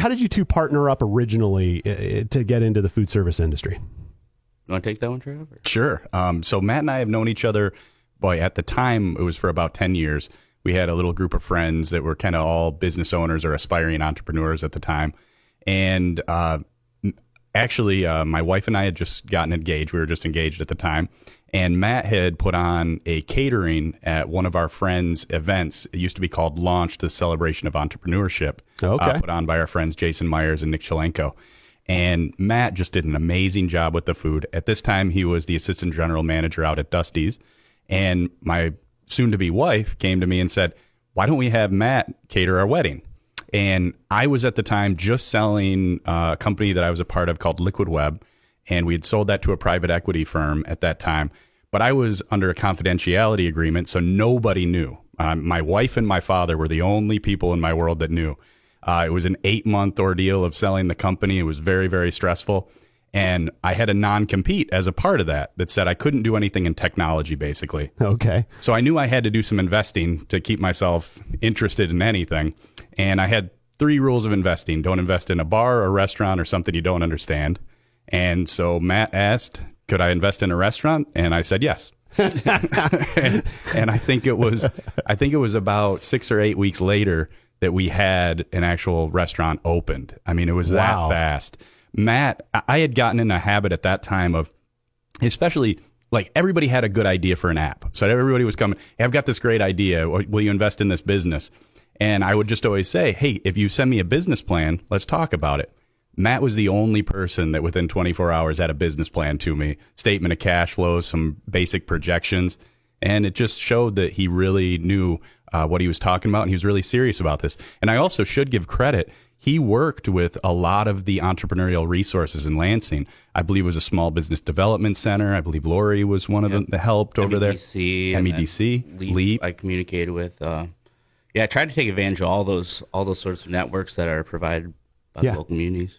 did you two partner up originally to get into the food service industry? You want to take that one, Trevor? Sure. So Matt and I have known each other, boy, at the time, it was for about 10 years. We had a little group of friends that were kind of all business owners or aspiring entrepreneurs at the time. And actually, my wife and I had just gotten engaged. We were just engaged at the time. And Matt had put on a catering at one of our friends' events. It used to be called Launch, the Celebration of Entrepreneurship, put on by our friends Jason Myers and Nick Chelenko. And Matt just did an amazing job with the food. At this time, he was the assistant general manager out at Dusty's. And my soon-to-be wife came to me and said, why don't we have Matt cater our wedding? And I was at the time just selling a company that I was a part of called Liquid Web. And we had sold that to a private equity firm at that time. But I was under a confidentiality agreement, so nobody knew. My wife and my father were the only people in my world that knew. It was an 8-month ordeal of selling the company. It was very, very stressful. And I had a non-compete as a part of that said I couldn't do anything in technology, basically. Okay. So I knew I had to do some investing to keep myself interested in anything. And I had 3 rules of investing. Don't invest in a bar or restaurant or something you don't understand. And so Matt asked, could I invest in a restaurant? And I said yes. and I think it was about 6 or 8 weeks later that we had an actual restaurant opened. I mean, it was that fast. Matt, I had gotten in a habit at that time of, especially like everybody had a good idea for an app. So everybody was coming, hey, I've got this great idea. Will you invest in this business? And I would just always say, hey, if you send me a business plan, let's talk about it. Matt was the only person that within 24 hours had a business plan to me, statement of cash flows, some basic projections. And it just showed that he really knew what he was talking about, and he was really serious about this. And I also should give credit. He worked with a lot of the entrepreneurial resources in Lansing. I believe it was a small business development center. I believe Lori was one of them that helped over there. MEDC, Leap. I communicated with. I tried to take advantage of all those sorts of networks that are provided by the local communities.